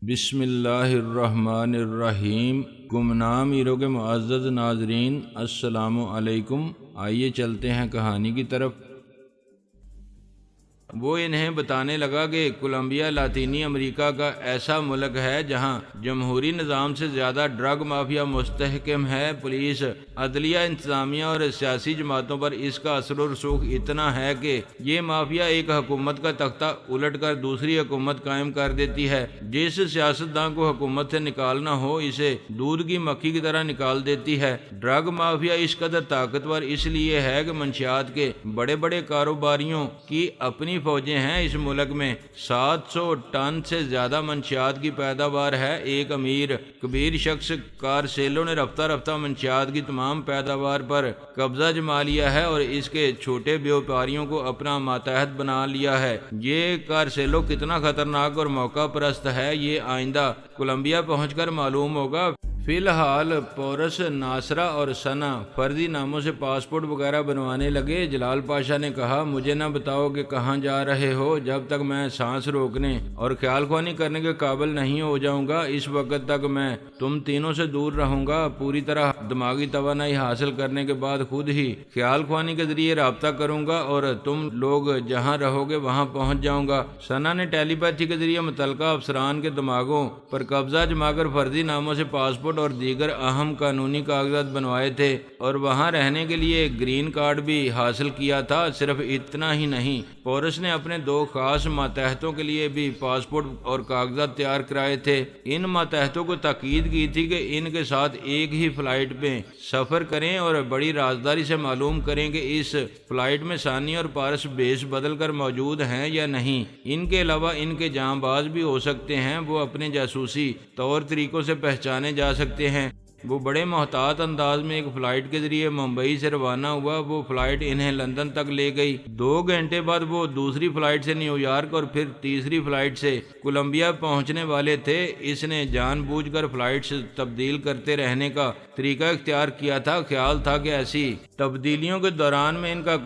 بسم اللہ الرحمن الرحیم۔ گمنام ایرو کے معزز ناظرین، السلام علیکم۔ آئیے چلتے ہیں کہانی کی طرف۔ وہ انہیں بتانے لگا کہ کولمبیا لاطینی امریکہ کا ایسا ملک ہے جہاں جمہوری نظام سے زیادہ ڈرگ مافیا مستحکم ہے۔ پولیس، عدلیہ، انتظامیہ اور سیاسی جماعتوں پر اس کا اثر و رسوخ اتنا ہے کہ یہ مافیا ایک حکومت کا تختہ الٹ کر دوسری حکومت قائم کر دیتی ہے۔ جس سیاستداں کو حکومت سے نکالنا ہو اسے دودھ کی مکھی کی طرح نکال دیتی ہے۔ ڈرگ مافیا اس قدر طاقتور اس لیے ہے کہ منشیات کے بڑے بڑے کاروباریوں کی اپنی فوجیں ہیں۔ اس ملک میں 700 ٹن سے زیادہ منشیات کی پیداوار ہے۔ ایک امیر کبیر شخص کارسیلو نے رفتہ رفتہ منشیات کی تمام پیداوار پر قبضہ جما لیا ہے اور اس کے چھوٹے بیوپاریوں کو اپنا ماتحت بنا لیا ہے۔ یہ کارسیلو کتنا خطرناک اور موقع پرست ہے یہ آئندہ کولمبیا پہنچ کر معلوم ہوگا۔ فی الحال پورس، ناصرہ اور ثنا فرضی ناموں سے پاسپورٹ وغیرہ بنوانے لگے۔ جلال پاشا نے کہا، مجھے نہ بتاؤ کہ کہاں جا رہے ہو جب تک میں سانس روکنے اور خیال خوانی کرنے کے قابل نہیں ہو جاؤں گا۔ اس وقت تک میں تم تینوں سے دور رہوں گا۔ پوری طرح دماغی توانائی حاصل کرنے کے بعد خود ہی خیال خوانی کے ذریعے رابطہ کروں گا اور تم لوگ جہاں رہو گے وہاں پہنچ جاؤں گا۔ ثنا نے ٹیلی پیتھی کے ذریعے متعلقہ افسران کے دماغوں پر قبضہ جما کر فرضی ناموں سے پاسپورٹ اور دیگر اہم قانونی کاغذات بنوائے تھے اور وہاں رہنے کے لیے گرین کارڈ بھی حاصل کیا تھا۔ صرف اتنا ہی نہیں، پورس نے اپنے 2 خاص ماتحتوں کے لیے بھی پاسپورٹ اور کاغذات تیار کرائے تھے۔ ان ماتحتوں کو تاکید کی تھی کہ ان کے ساتھ ایک ہی فلائٹ میں سفر کریں اور بڑی رازداری سے معلوم کریں کہ اس فلائٹ میں ثانی اور پارس بیس بدل کر موجود ہیں یا نہیں۔ ان کے علاوہ ان کے جاں باز بھی ہو سکتے ہیں، وہ اپنے جاسوسی طور طریقوں سے پہچانے جا سکتے ہیں۔ وہ بڑے محتاط انداز میں ایک فلائٹ کے ذریعے ممبئی سے روانہ ہوا۔ وہ فلائٹ انہیں لندن تک لے گئی۔ 2 گھنٹے بعد وہ دوسری فلائٹ سے نیو یارک اور پھر تیسری فلائٹ سے کولمبیا پہنچنے والے تھے۔ اس نے جان بوجھ کر فلائٹ سے تبدیل کرتے رہنے کا طریقہ اختیار کیا تھا۔ خیال تھا کہ ایسی تبدیلیوں کے دوران میں ان کا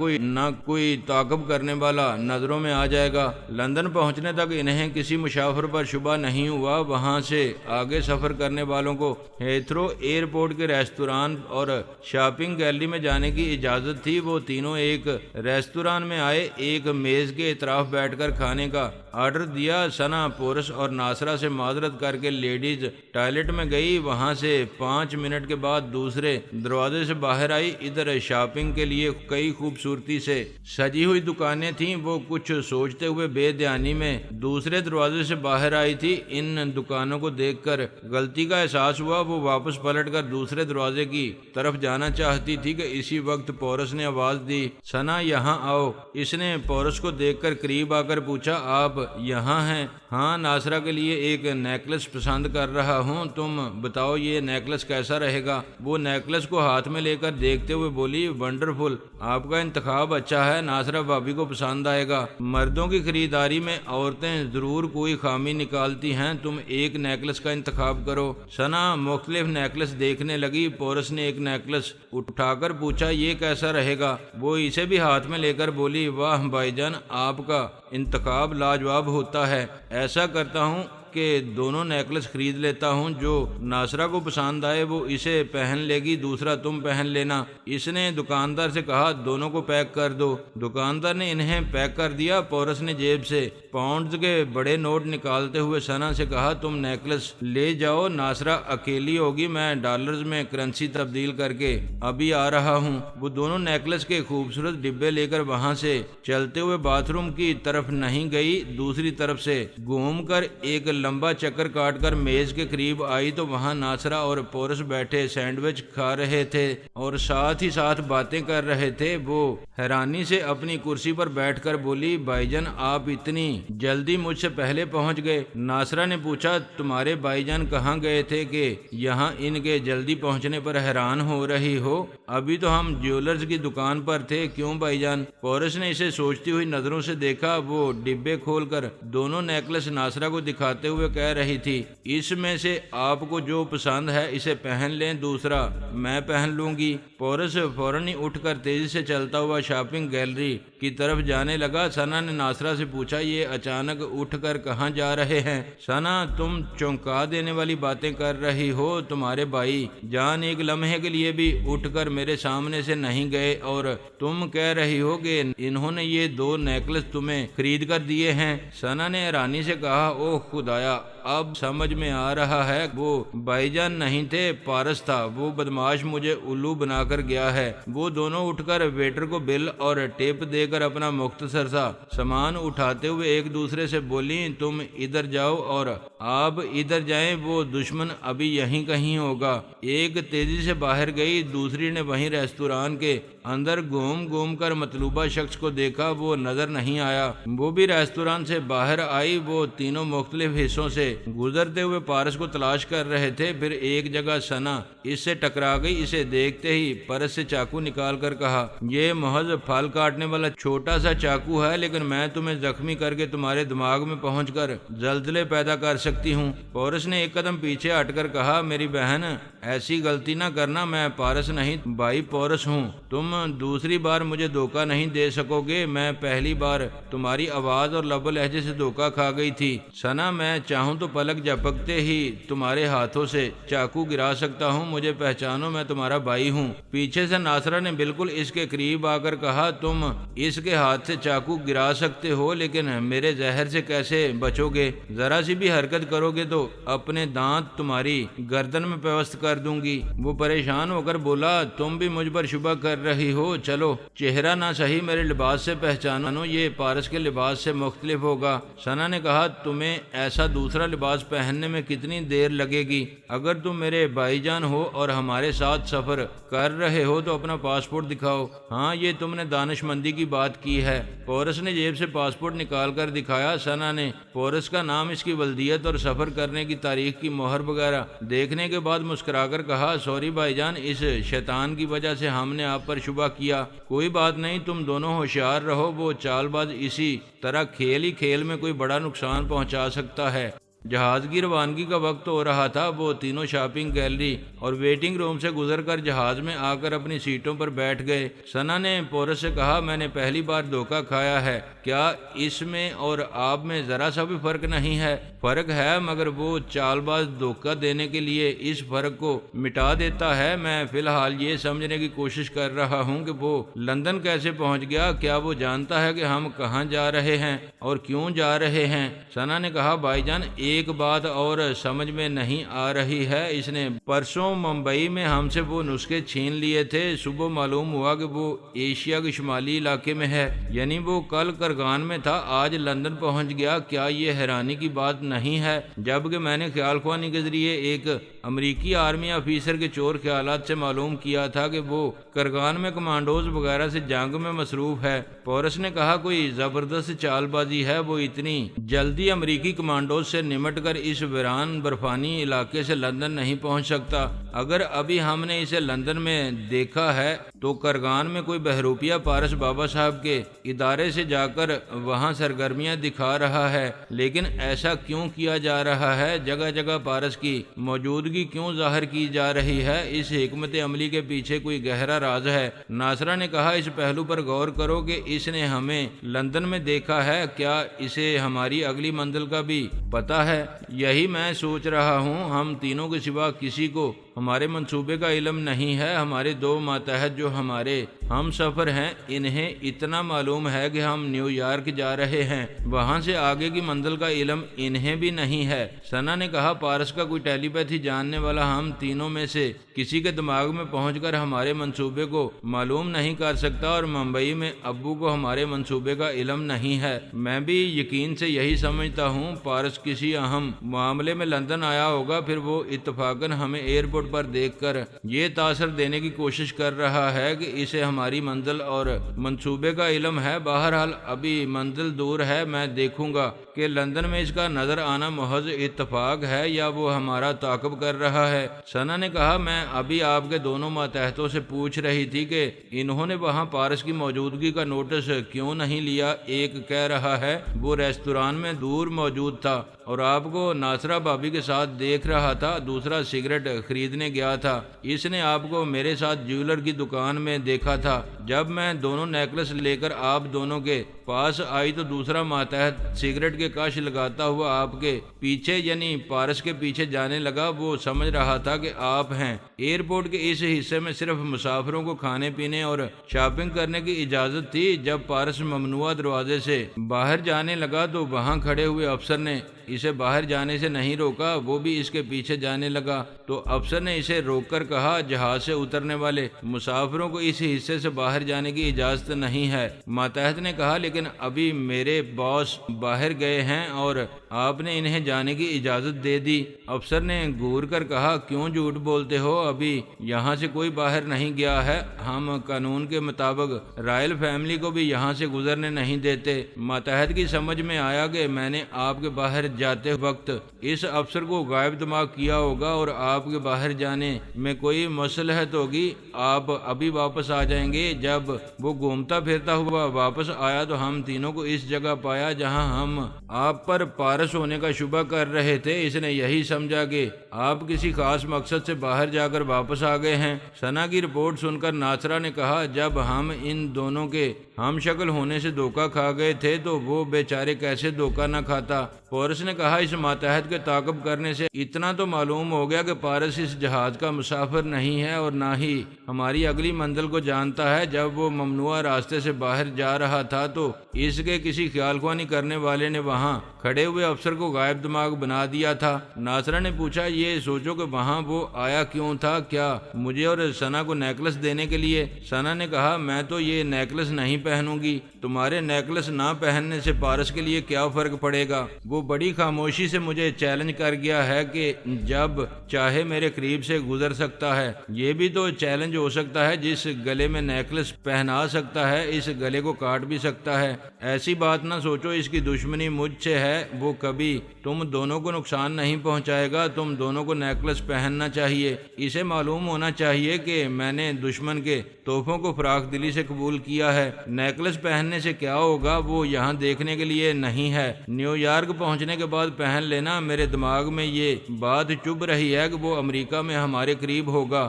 کوئی تعاقب کرنے والا نظروں میں آ جائے گا۔ لندن پہنچنے تک انہیں کسی مسافر پر شبہ نہیں ہوا۔ وہاں سے آگے سفر کرنے والوں کو ہیتھرو ایئرپورٹ کے ریستوران اور شاپنگ گیلری میں جانے کی اجازت تھی۔ وہ تینوں ایک ریستوران میں آئے، ایک میز کے اطراف بیٹھ کر کھانے کا آرڈر دیا۔ ثنا پورس اور ناصرہ سے معذرت کر کے لیڈیز ٹوائلٹ میں گئی۔ وہاں سے 5 منٹ کے بعد دوسرے دروازے سے باہر آئی۔ ادھر شاپنگ کے لیے کئی خوبصورتی سے سجی ہوئی دکانیں تھیں۔ وہ کچھ سوچتے ہوئے بے دھیانی میں دوسرے دروازے سے باہر آئی تھی۔ ان دکانوں کو دیکھ کر غلطی کا احساس ہوا۔ وہ واپس پلٹ کر دوسرے دروازے کی طرف جانا چاہتی تھی کہ اسی وقت پورس نے آواز دی، ثنا یہاں آؤ۔ اس نے پورس کو دیکھ کر قریب آ کر پوچھا، آپ یہاں ہیں؟ ہاں، ناصرہ کے لیے ایک نیکلس پسند کر رہا ہوں، تم بتاؤ یہ نیکلس کیسا رہے گا؟ وہ نیکلس کو ہاتھ میں لے کر دیکھتے ہوئے بولی، ونڈرفل، آپ کا انتخاب اچھا ہے، ناصرہ بھابی کو پسند آئے گا۔ مردوں کی خریداری میں عورتیں ضرور کوئی خامی نکالتی ہیں، تم ایک نیکلس کا انتخاب کرو۔ ثنا مختلف نیکلس دیکھنے لگی۔ پورس نے ایک نیکلس اٹھا کر پوچھا، یہ کیسا رہے گا؟ وہ اسے بھی ہاتھ میں لے کر بولی، واہ بھائی جان، آپ کا انتخاب لاجواب ہوتا ہے۔ ایسا کرتا ہوں کہ دونوں نیکلس خرید لیتا ہوں، جو ناصرہ کو پسند آئے وہ اسے پہن لے گی، دوسرا تم پہن لینا۔ اس نے دکاندار سے کہا، دونوں کو پیک کر دو۔ دکاندار نے انہیں پیک کر دیا۔ پورس نے جیب سے پاؤنڈز کے بڑے نوٹ نکالتے ہوئے ثنا سے کہا، تم نیکلس لے جاؤ، ناصرہ اکیلی ہوگی، میں ڈالرز میں کرنسی تبدیل کر کے ابھی آ رہا ہوں۔ وہ دونوں نیکلس کے خوبصورت ڈبے لے کر وہاں سے چلتے ہوئے باتھ روم کی طرف نہیں گئی، دوسری طرف سے گھوم کر ایک لمبا چکر کاٹ کر میز کے قریب آئی تو وہاں ناصرہ اور پورس بیٹھے سینڈوچ کھا رہے تھے اور ساتھ ہی ساتھ باتیں کر رہے تھے۔ وہ حیرانی سے اپنی کرسی پر بیٹھ کر بولی، بھائی جان، آپ اتنی جلدی مجھ سے پہلے پہنچ گئے؟ ناصرہ نے پوچھا، تمہارے بھائی جان کہاں گئے تھے کہ یہاں ان کے جلدی پہنچنے پر حیران ہو رہی ہو؟ ابھی تو ہم جیولرز کی دکان پر تھے۔ کیوں بھائی جان؟ پورس نے اسے سوچتی ہوئی نظروں سے دیکھا۔ وہ ڈبے کھول کر دونوں نیکلس ناصرہ کو دکھاتے ہوئے کہہ رہی تھی، اس میں سے آپ کو جو پسند ہے اسے پہن لیں، دوسرا میں پہن لوں گی۔ پورس فوراً ہی اٹھ کر تیزی سے چلتا ہوا شاپنگ گیلری کی طرف جانے لگا۔ ثنا نے ناصرہ سے پوچھا، یہ اچانک اٹھ کر کہاں جا رہے ہیں؟ ثنا، تم چونکا دینے والی باتیں کر رہی ہو۔ تمہارے بھائی جان ایک لمحے کے لیے بھی اٹھ کر میرے سامنے سے نہیں گئے اور تم کہہ رہی ہو کہ انہوں نے یہ 2 نیکلس تمہیں خرید کر دیے ہیں۔ ثنا نے حیرانی سے کہا، اوہ خدایا، اب سمجھ میں آ رہا ہے، وہ بھائی جان نہیں تھے، پارس تھا۔ وہ بدماش مجھے الو بنا کر گیا ہے۔ وہ دونوں اٹھ کر ویٹر کو بل اور ٹیپ دے کر اپنا مختصر سا سامان اٹھاتے ہوئے ایک دوسرے سے بولیں، تم ادھر جاؤ اور آپ ادھر جائیں، وہ دشمن ابھی یہیں کہیں ہوگا۔ ایک تیزی سے باہر گئی، دوسری نے وہیں ریستوران کے اندر گھوم کر مطلوبہ شخص کو دیکھا، وہ نظر نہیں آیا۔ وہ بھی ریستوران سے باہر آئی۔ وہ تینوں مختلف حصوں سے گزرتے ہوئے پارس کو تلاش کر رہے تھے۔ پھر ایک جگہ ثنا اس سے ٹکرا گئی۔ اسے دیکھتے ہی پرس سے چاقو نکال کر کہا، یہ محض پھل کاٹنے والا چھوٹا سا چاقو ہے، لیکن میں تمہیں زخمی کر کے تمہارے دماغ میں پہنچ کر زلزلے پیدا کر سکتی ہوں۔ پورس نے ایک قدم پیچھے ہٹ کر کہا، میری بہن ایسی غلطی نہ کرنا، میں پارس نہیں بھائی پورس ہوں۔ تم دوسری بار مجھے دھوکہ نہیں دے سکو گے۔ میں پہلی بار تمہاری آواز اور لب و لہجے سے دھوکہ کھا گئی تھی۔ ثنا، میں چاہوں تو پلک جھپکتے ہی تمہارے ہاتھوں سے چاقو گرا سکتا ہوں۔ مجھے پہچانو، میں تمہارا بھائی ہوں۔ پیچھے سے ناصرہ نے بالکل اس کے قریب آ کر کہا، تم اس کے ہاتھ سے چاقو گرا سکتے ہو، لیکن میرے زہر سے کیسے بچو گے؟ ذرا سی بھی حرکت کرو گے تو اپنے دانت تمہاری گردن میں پیوست کر دوں گی۔ وہ پریشان ہو کر بولا، تم بھی مجھ پر شبہ کر رہی ہو؟ چلو، چہرہ نہ صحیح میرے لباس سے پہچانو، یہ پارس کے لباس سے مختلف ہوگا۔ ثنا نے کہا، تمہیں ایسا دوسرا لباس پہننے میں کتنی دیر لگے گی؟ اگر تم میرے بھائی جان ہو اور ہمارے ساتھ سفر کر رہے ہو تو اپنا پاسپورٹ دکھاؤ۔ ہاں، یہ تم نے دانش مندی کی بات کی ہے۔ پورس نے جیب سے پاسپورٹ نکال کر دکھایا۔ ثنا نے پورس کا نام، اس کی ولدیت اور سفر کرنے کی تاریخ کی مہر وغیرہ دیکھنے کے بعد مسکرا کر کہا، سوری بھائی جان، اس شیطان کی وجہ سے ہم نے آپ پر شبہ کیا۔ کوئی بات نہیں، تم دونوں ہوشیار رہو، وہ چال باز اسی طرح کھیل ہی کھیل میں کوئی بڑا نقصان پہنچا سکتا ہے۔ جہاز کی روانگی کا وقت ہو رہا تھا۔ وہ تینوں شاپنگ گیلری اور ویٹنگ روم سے گزر کر جہاز میں آ کر اپنی سیٹوں پر بیٹھ گئے۔ ثنا نے پورس سے کہا، میں نے پہلی بار دھوکہ کھایا ہے۔ کیا اس میں اور آپ میں ذرا سا بھی فرق نہیں ہے؟ فرق ہے، مگر وہ چال باز دھوکہ دینے کے لیے اس فرق کو مٹا دیتا ہے۔ میں فی الحال یہ سمجھنے کی کوشش کر رہا ہوں کہ وہ لندن کیسے پہنچ گیا۔ کیا وہ جانتا ہے کہ ہم کہاں جا رہے ہیں اور کیوں جا رہے ہیں؟ ثنا نے کہا، بھائی جان، ایک بات اور سمجھ میں نہیں آ رہی ہے۔ اس نے پرسوں ممبئی میں ہم سے وہ نسخے چھین لیے تھے۔ صبح معلوم ہوا کہ وہ ایشیا کے شمالی علاقے میں ہے، یعنی وہ کل کرغان میں تھا، آج لندن پہنچ گیا۔ کیا یہ حیرانی کی بات نہیں ہے؟ جبکہ میں نے خیال خوانی کے ذریعے ایک امریکی آرمی افیسر کے چور خیالات سے معلوم کیا تھا کہ وہ کرغان میں کمانڈوز وغیرہ سے جنگ میں مصروف ہے۔ پورس نے کہا، کوئی زبردست چال بازی ہے، وہ اتنی جلدی امریکی کمانڈوز سے نمٹ کر اس ویران برفانی علاقے سے لندن نہیں پہنچ سکتا۔ اگر ابھی ہم نے اسے لندن میں دیکھا ہے تو کرغان میں کوئی بہروپیہ پارس بابا صاحب کے ادارے سے جا کر وہاں سرگرمیاں دکھا رہا ہے۔ لیکن ایسا کیوں کیا جا رہا ہے؟ جگہ جگہ پارس کی موجودگی کیوں ظاہر کی جا رہی ہے؟ اس حکمت عملی کے پیچھے کوئی گہرا راز ہے۔ ناصرہ نے کہا، اس پہلو پر غور کرو کہ اس نے ہمیں لندن میں دیکھا ہے۔ کیا اسے ہماری اگلی منزل کا بھی پتہ ہے؟ یہی میں سوچ رہا ہوں۔ ہم تینوں کے سوا کسی کو ہمارے منصوبے کا علم نہیں ہے۔ ہمارے 2 ماتحت جو ہمارے ہم سفر ہیں، انہیں اتنا معلوم ہے کہ ہم نیو یارک جا رہے ہیں، وہاں سے آگے کی منزل کا علم انہیں بھی نہیں ہے۔ ثنا نے کہا، پارس کا کوئی ٹیلی پیتھی جاننے والا ہم تینوں میں سے کسی کے دماغ میں پہنچ کر ہمارے منصوبے کو معلوم نہیں کر سکتا، اور ممبئی میں ابو کو ہمارے منصوبے کا علم نہیں ہے۔ میں بھی یقین سے یہی سمجھتا ہوں، پارس کسی اہم معاملے میں لندن آیا ہوگا، پھر وہ اتفاقاً ہمیں ایئرپورٹ پر دیکھ کر یہ تاثر دینے کی کوشش کر رہا ہے کہ اسے ہماری منزل اور منصوبے کا علم ہے۔ بہرحال ابھی منزل دور ہے، میں دیکھوں گا کہ لندن میں اس کا نظر آنا محض اتفاق ہے یا وہ ہمارا تعاقب کر رہا ہے؟ ثنا نے کہا میں ابھی آپ کے دونوں ماتحتوں سے پوچھ رہی تھی کہ انہوں نے وہاں پارس کی موجودگی کا نوٹس کیوں نہیں لیا۔ ایک کہہ رہا ہے وہ ریستوران میں دور موجود تھا اور آپ کو ناصرہ بھابی کے ساتھ دیکھ رہا تھا، دوسرا سگریٹ خریدنے گیا تھا، اس نے آپ کو میرے ساتھ جیولر کی دکان میں دیکھا تھا۔ جب میں دونوں نیکلس لے کر آپ دونوں کے پاس آئی تو دوسرا ماتحت سگریٹ کے کاش لگاتا ہوا آپ کے پیچھے یعنی پارس کے پیچھے جانے لگا۔ وہ سمجھ رہا تھا کہ آپ ہیں۔ ایئرپورٹ کے اس حصے میں صرف مسافروں کو کھانے پینے اور شاپنگ کرنے کی اجازت تھی۔ جب پارس ممنوعہ دروازے سے باہر جانے لگا تو وہاں کھڑے ہوئے افسر نے اسے باہر جانے سے نہیں روکا، وہ بھی اس کے پیچھے جانے لگا تو افسر نے اسے روک کر کہا جہاز سے اترنے والے مسافروں کو اس حصے سے باہر جانے کی اجازت نہیں ہے۔ ماتحت نے کہا لیکن ابھی میرے باس باہر گئے ہیں اور آپ نے انہیں جانے کی اجازت دے دی۔ افسر نے گور کر کہا کیوں جھوٹ بولتے ہو، ابھی یہاں سے کوئی باہر نہیں گیا ہے، ہم قانون کے مطابق رائل فیملی کو بھی یہاں سے گزرنے نہیں دیتے۔ ماتحت کی سمجھ میں آیا کہ میں نے آپ کے باہر جاتے وقت اس افسر کو غائب دماغ کیا ہوگا اور آپ کے باہر جانے میں کوئی مصلحت ہوگی، آپ ابھی واپس آ جائیں گے۔ جب وہ گھومتا پھرتا ہوا واپس آیا تو ہم تینوں کو اس جگہ پایا جہاں ہم آپ پر پارس ہونے کا شبہ کر رہے تھے۔ اس نے یہی سمجھا کہ آپ کسی خاص مقصد سے باہر جا کر واپس آ گئے ہیں۔ ثنا کی رپورٹ سن کر ناصرہ نے کہا جب ہم ان دونوں کے ہم شکل ہونے سے دھوکہ کھا گئے تھے تو وہ بیچارے کیسے دھوکہ نہ کھاتا؟ پورس نے کہا اس ماتحت کے تعاقب کرنے سے اتنا تو معلوم ہو گیا کہ پارس اس جہاز کا مسافر نہیں ہے اور نہ ہی ہماری اگلی منزل کو جانتا ہے۔ جب وہ ممنوعہ راستے سے باہر جا رہا تھا تو اس کے کسی خیال خوانی کرنے والے نے وہاں کھڑے ہوئے افسر کو غائب دماغ بنا دیا تھا۔ ناصرہ نے پوچھا یہ سوچو کہ وہاں وہ آیا کیوں تھا، کیا مجھے اور ثنا کو نیکلس دینے کے لیے؟ ثنا نے کہا میں تو یہ نیکلس نہیں پہنوں گی، تمہارے نیکلس نہ پہننے سے پارس کے لیے کیا فرق پڑے گا؟ وہ بڑی خاموشی سے مجھے چیلنج کر گیا ہے کہ جب چاہے میرے قریب سے گزر سکتا ہے۔ یہ بھی تو چیلنج ہو سکتا ہے، جس گلے میں نیکلس پہنا سکتا ہے اس گلے کو کاٹ بھی سکتا ہے۔ ایسی بات نہ سوچو، اس کی دشمنی مجھ سے ہے، وہ کبھی تم دونوں کو نقصان نہیں پہنچائے گا۔ تم دونوں کو نیکلس پہننا چاہیے، اسے معلوم ہونا چاہیے کہ میں نے دشمن کے تحفوں کو فراخ دلی سے قبول کیا ہے۔ نیکلس پہننے سے کیا ہوگا وہ یہاں دیکھنے کے لیے نہیں ہے، نیو یارک پہنچنے کے بعد پہن لینا۔ میرے دماغ میں یہ بات چبھ رہی ہے کہ وہ امریکہ میں ہمارے قریب ہوگا۔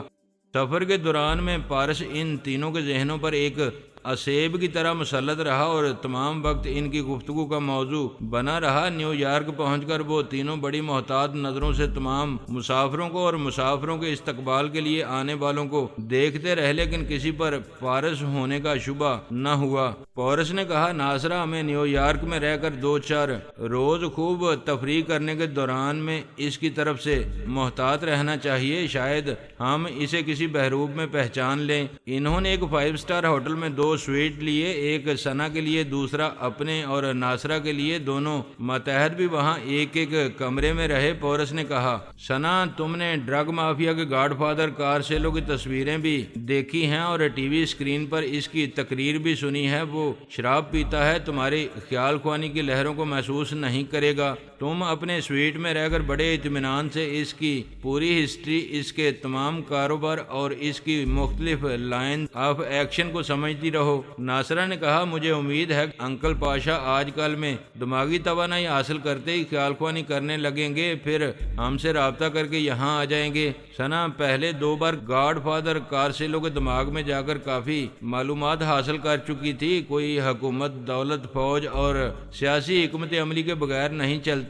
سفر کے دوران میں پارس ان تینوں کے ذہنوں پر ایک اسیب کی طرح مسلط رہا اور تمام وقت ان کی گفتگو کا موضوع بنا رہا۔ نیو یارک پہنچ کر وہ تینوں بڑی محتاط نظروں سے تمام مسافروں کو اور مسافروں کے استقبال کے لیے آنے والوں کو دیکھتے رہے، لیکن کسی پر پارس ہونے کا شبہ نہ ہوا۔ پورس نے کہا ناصرہ ہمیں نیو یارک میں رہ کر 2-4 روز خوب تفریح کرنے کے دوران میں اس کی طرف سے محتاط رہنا چاہیے، شاید ہم اسے کسی بحروب میں پہچان لیں۔ انہوں نے ایک 5 اسٹار ہوٹل میں 2 سویٹ لیے، ایک ثنا کے لیے، دوسرا اپنے اور ناصرہ کے لیے۔ دونوں ماتحت بھی وہاں ایک ایک کمرے میں رہے۔ پورس نے کہا ثنا تم نے ڈرگ مافیا کے گاڈ فادر کارسیلو کی تصویریں بھی دیکھی ہیں اور ٹی وی اسکرین پر اس کی تقریر بھی سنی ہے۔ وہ شراب پیتا ہے، تمہاری خیال خوانی کی لہروں کو محسوس نہیں کرے گا۔ تم اپنے سویٹ میں رہ کر بڑے اطمینان سے اس کی پوری ہسٹری، اس کے تمام کاروبار اور اس کی مختلف لائن آف ایکشن کو سمجھتی رہو۔ ناصرہ نے کہا مجھے امید ہے کہ انکل پاشا آج کل میں دماغی توانائی حاصل کرتے ہی خیال خوانی کرنے لگیں گے، پھر ہم سے رابطہ کر کے یہاں آ جائیں گے۔ ثنا پہلے 2 بار گاڈ فادر کارسیلو کے دماغ میں جا کر کافی معلومات حاصل کر چکی تھی۔ کوئی حکومت، دولت، فوج اور سیاسی حکمت عملی کے بغیر نہیں چلتی۔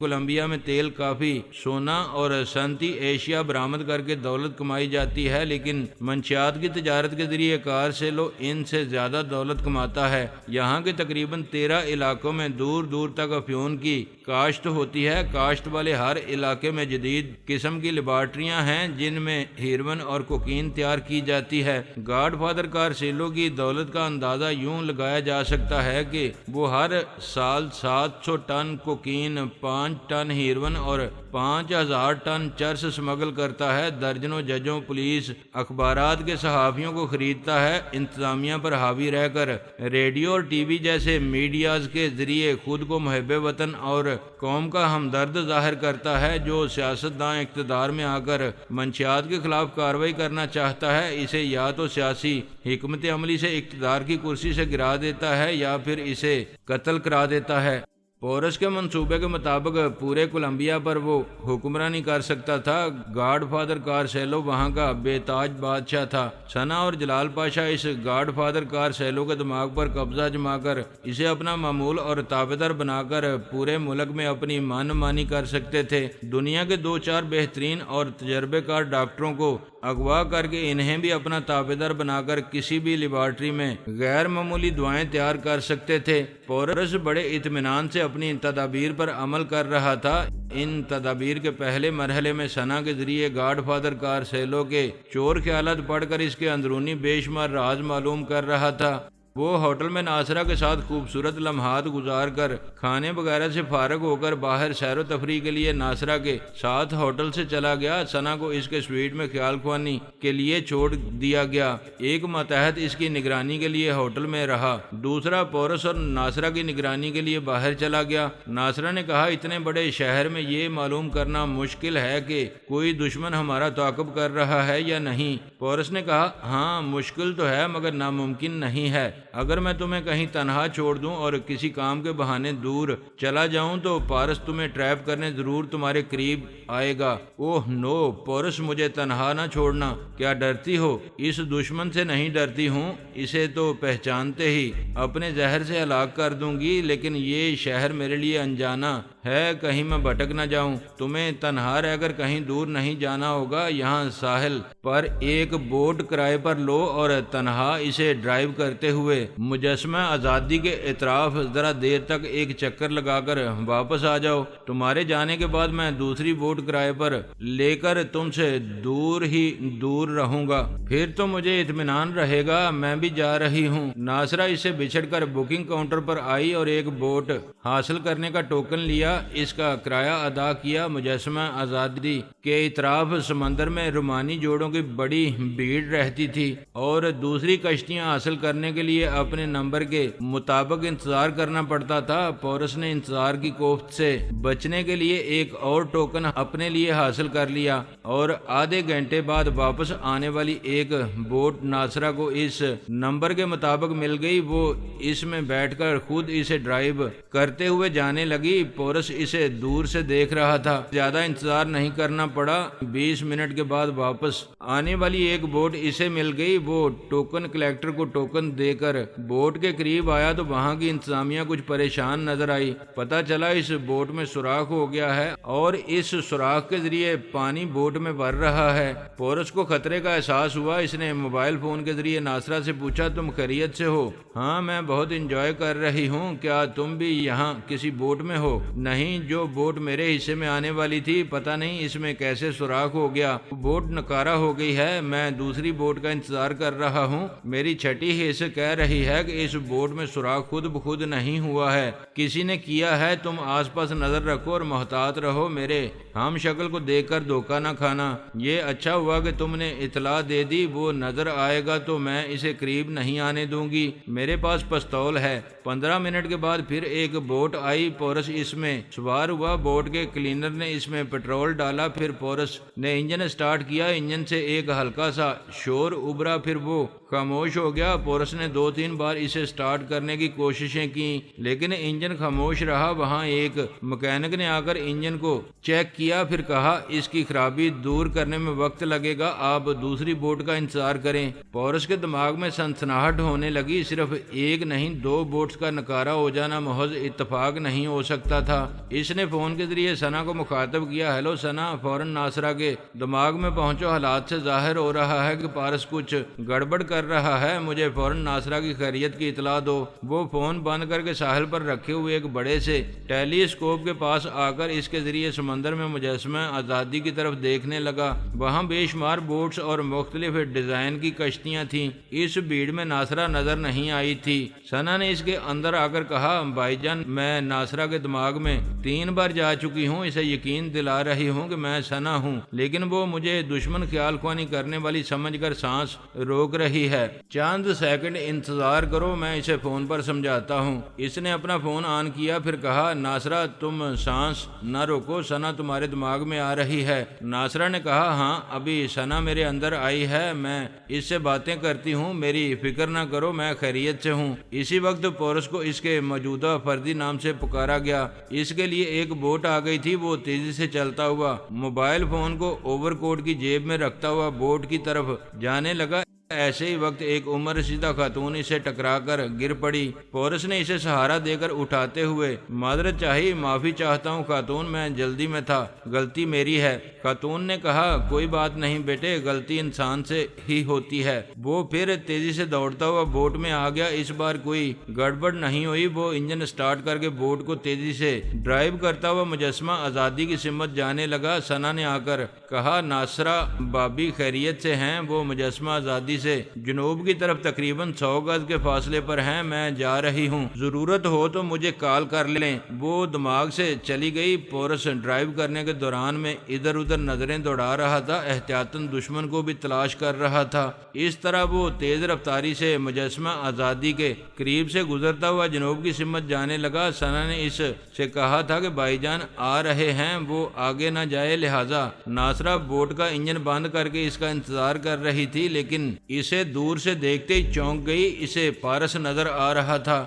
کولمبیا میں تیل، کافی، سونا اور صنعتی ایشیا برآمد کر کے دولت کمائی جاتی ہے، لیکن منشیات کی تجارت کے ذریعے کارسیلو ان سے زیادہ دولت کماتا ہے۔ یہاں کے تقریباً 13 علاقوں میں دور دور تک افیون کی کاشت ہوتی ہے۔ کاشت والے ہر علاقے میں جدید قسم کی لیبارٹریاں ہیں جن میں ہیروئن اور کوکین تیار کی جاتی ہے۔ گاڈ فادر کارسیلو کی دولت کا اندازہ یوں لگایا جا سکتا ہے کہ وہ ہر سال 700 ٹن کوکین، 5 ٹن ہیروئن اور 5000 ٹن چرس اسمگل کرتا ہے۔ درجنوں ججوں، پولیس، اخبارات کے صحافیوں کو خریدتا ہے۔ انتظامیہ پر حاوی رہ کر ریڈیو اور ٹی وی جیسے میڈیاز کے ذریعے خود کو محب وطن اور قوم کا ہمدرد ظاہر کرتا ہے۔ جو سیاستداں اقتدار میں آ کر منشیات کے خلاف کارروائی کرنا چاہتا ہے، اسے یا تو سیاسی حکمت عملی سے اقتدار کی کرسی سے گرا دیتا ہے یا پھر اسے قتل کرا دیتا ہے۔ پورس کے منصوبے کے مطابق پورے کولمبیا پر وہ حکمرانی کر سکتا تھا۔ گاڈ فادر کارسیلو وہاں کا بے تاج بادشاہ تھا۔ سنا اور جلال پاشا اس گاڈ فادر کارسیلو کے دماغ پر قبضہ جما کر اسے اپنا معمول اور تابعدار بنا کر پورے ملک میں اپنی من مانی کر سکتے تھے۔ دنیا کے 2-4 بہترین اور تجربے کار ڈاکٹروں کو اغوا کر کے انہیں بھی اپنا تابعدار بنا کر کسی بھی لیبارٹری میں غیر معمولی دعائیں تیار کر سکتے تھے۔ پورس بڑے اطمینان سے اپنی تدابیر پر عمل کر رہا تھا۔ ان تدابیر کے پہلے مرحلے میں سنا کے ذریعے گاڈ فادر کارسیلو کے چور خیالات پڑھ کر اس کے اندرونی بے شمار راز معلوم کر رہا تھا۔ وہ ہوٹل میں ناصرہ کے ساتھ خوبصورت لمحات گزار کر کھانے وغیرہ سے فارغ ہو کر باہر سیر و تفریح کے لیے ناصرہ کے ساتھ ہوٹل سے چلا گیا۔ سنا کو اس کے سویٹ میں خیال خوانی کے لیے چھوڑ دیا گیا۔ ایک ماتحت اس کی نگرانی کے لیے ہوٹل میں رہا، دوسرا پورس اور ناصرہ کی نگرانی کے لیے باہر چلا گیا۔ ناصرہ نے کہا، اتنے بڑے شہر میں یہ معلوم کرنا مشکل ہے کہ کوئی دشمن ہمارا تعاقب کر رہا ہے یا نہیں۔ پورس نے کہا، ہاں مشکل تو ہے مگر ناممکن نہیں ہے۔ اگر میں تمہیں کہیں تنہا چھوڑ دوں اور کسی کام کے بہانے دور چلا جاؤں تو پارس تمہیں ٹریپ کرنے ضرور تمہارے قریب آئے گا۔ اوہ نو پورس، مجھے تنہا نہ چھوڑنا۔ کیا ڈرتی ہو؟ اس دشمن سے نہیں ڈرتی ہوں، اسے تو پہچانتے ہی اپنے زہر سے ہلاک کر دوں گی، لیکن یہ شہر میرے لیے انجانا ہے، کہیں میں بھٹک نہ جاؤں۔ تمہیں تنہا رہ کر کہیں دور نہیں جانا ہوگا، یہاں ساحل پر ایک بوٹ کرائے پر لو اور تنہا اسے ڈرائیو کرتے ہوئے مجسمہ آزادی کے اطراف ذرا دیر تک ایک چکر لگا کر واپس آ جاؤ۔ تمہارے جانے کے بعد میں دوسری بوٹ کرائے پر لے کر تم سے دور ہی دور رہوں گا، پھر تو مجھے اطمینان رہے گا میں بھی جا رہی ہوں۔ ناصرہ اس سے بچھڑ کر بکنگ کاؤنٹر پر آئی اور ایک بوٹ حاصل کرنے کا ٹوکن لیا، اس کا کرایہ ادا کیا۔ مجسمہ آزادی کے اطراف سمندر میں رومانی جوڑوں کی بڑی بھیڑ رہتی تھی اور دوسری کشتیاں حاصل کرنے کے لیے اپنے نمبر کے مطابق انتظار کرنا پڑتا تھا۔ پورس نے انتظار کی کوفت سے بچنے کے لیے ایک اور ٹوکن اپنے لیے حاصل کر لیا اور آدھے گھنٹے بعد واپس آنے والی ایک بوٹ ناصرہ کو اس نمبر کے مطابق مل گئی۔ وہ اس میں بیٹھ کر خود اسے ڈرائیو کرتے ہوئے جانے لگی۔ پورس اسے دور سے دیکھ رہا تھا۔ زیادہ انتظار نہیں کرنا پڑا، 20 منٹ کے بعد واپس آنے والی ایک بوٹ اسے مل گئی۔ وہ ٹوکن کلیکٹر کو ٹوکن دے کر بوٹ کے قریب آیا تو وہاں کی انتظامیہ کچھ پریشان نظر آئی۔ پتہ چلا اس بوٹ میں سوراخ ہو گیا ہے اور اس سوراخ کے ذریعے پانی بوٹ میں بھر رہا ہے۔ پورس کو خطرے کا احساس ہوا۔ اس نے موبائل فون کے ذریعے ناصرہ سے پوچھا، تم خیریت سے ہو؟ ہاں میں بہت انجوائے کر رہی ہوں۔ کیا تم بھی یہاں کسی بوٹ میں ہو؟ نہیں، جو بوٹ میرے حصے میں آنے والی تھی پتہ نہیں اس میں کیسے سوراخ ہو گیا، بوٹ نکارا ہو گئی ہے۔ میں دوسری بوٹ کا انتظار کر رہا ہوں۔ میری چھٹی حصہ کہہ رہی ہے کہ اس بوٹ میں سوراخ خود بخود نہیں ہوا ہے، کسی نے کیا ہے۔ تم آس پاس نظر رکھو اور محتاط رہو، میرے ہم شکل کو دیکھ کر دھوکہ نہ کھانا۔ یہ اچھا ہوا کہ تم نے اطلاع دے دی، وہ نظر آئے گا تو میں اسے قریب نہیں آنے دوں گی۔ میرے پاس پستول ہے۔ 15 منٹ کے بعد پھر ایک بوٹ آئی۔ پورس اس میں سوار ہوا۔ بوٹ کے کلینر نے اس میں پیٹرول ڈالا، پھر پورس نے انجن سٹارٹ کیا۔ انجن سے ایک ہلکا سا شور ابھرا، پھر وہ خاموش ہو گیا۔ پورس نے 2-3 بار اسے سٹارٹ کرنے کی کوششیں کی لیکن انجن خاموش رہا۔ وہاں ایک مکینک نے آ کر انجن کو چیک کیا، پھر کہا اس کی خرابی دور کرنے میں وقت لگے گا، آپ دوسری بوٹ کا انتظار کریں۔ پورس کے دماغ میں سنسناہٹ ہونے لگی۔ صرف ایک نہیں 2 بوٹس کا نکارا ہو جانا محض اتفاق نہیں ہو سکتا تھا۔ اس نے فون کے ذریعے ثنا کو مخاطب کیا، ہیلو ثنا، فوراً ناصرہ کے دماغ میں پہنچو، حالات سے ظاہر ہو رہا ہے کہ پارس کچھ گڑبڑ کر رہا ہے، مجھے فوراً ناصرہ کی خیریت کی اطلاع دو۔ وہ فون بند کر کے ساحل پر رکھے ہوئے ایک بڑے سے ٹیلی اسکوپ کے پاس آ کر اس کے ذریعے سمندر میں مجسمہ آزادی کی طرف دیکھنے لگا۔ وہاں بے شمار بوٹس اور مختلف ڈیزائن کی کشتیاں تھیں۔ اس بھیڑ میں ناصرہ نظر نہیں آئی تھی۔ ثنا نے اس کے اندر آ کر کہا، بھائی جان، میں ناصرہ کے دماغ میں 3 بار جا چکی ہوں، اسے یقین دلا رہی ہوں کہ میں ثنا ہوں، لیکن وہ مجھے دشمن خیال خوانی کرنے والی سمجھ کر سانس روک رہی ہے۔ چند سیکنڈ انتظار کرو، میں اسے فون پر سمجھاتا ہوں۔ اس نے اپنا فون آن کیا، پھر کہا، ناصرہ تم سانس نہ روکو، ثنا تمہارے دماغ میں آ رہی ہے۔ ناصرہ نے کہا، ہاں ابھی ثنا میرے اندر آئی ہے، میں اس سے باتیں کرتی ہوں، میری فکر نہ کرو، میں خیریت سے ہوں۔ اسی وقت پورس کو اس کے موجودہ فردی نام سے پکارا گیا۔ اس کے لیے ایک بوٹ آ گئی تھی۔ وہ تیزی سے چلتا ہوا موبائل فون کو اوور کوٹ کی جیب میں رکھتا ہوا بوٹ کی طرف جانے لگا۔ ایسے ہی وقت ایک عمر رسیدہ خاتون اسے ٹکرا کر گر پڑی۔ پورس نے اسے سہارا دے کر اٹھاتے ہوئے، معذرت چاہی، معافی چاہتا ہوں خاتون، میں جلدی میں تھا، غلطی میری ہے۔ خاتون نے کہا، کوئی بات نہیں بیٹے، غلطی انسان سے ہی ہوتی ہے۔ وہ پھر تیزی سے دوڑتا ہوا بوٹ میں آ گیا۔ اس بار کوئی گڑبڑ نہیں ہوئی۔ وہ انجن سٹارٹ کر کے بوٹ کو تیزی سے ڈرائیو کرتا ہوا مجسمہ آزادی کی سمت جانے لگا۔ ثنا نے آ کر کہا، ناصرہ بابی خیریت سے ہیں؟ وہ مجسمہ آزادی سے جنوب کی طرف تقریباً 100 گز کے فاصلے پر ہیں، میں جا رہی ہوں، ضرورت ہو تو مجھے کال کر لیں۔ وہ دماغ سے چلی گئی۔ پورس ڈرائیو کرنے کے دوران میں ادھر ادھر نظریں دوڑا رہا تھا، احتیاطاً دشمن کو بھی تلاش کر رہا تھا۔ اس طرح وہ تیز رفتاری سے مجسمہ آزادی کے قریب سے گزرتا ہوا جنوب کی سمت جانے لگا۔ ثنا نے اس سے کہا تھا کہ بھائی جان آ رہے ہیں، وہ آگے نہ جائے، لہٰذا ناصرہ بوٹ کا انجن بند کر کے اس کا انتظار کر رہی تھی، لیکن اسے دور سے دیکھتے ہی چونک گئی۔ اسے پارس نظر آ رہا تھا۔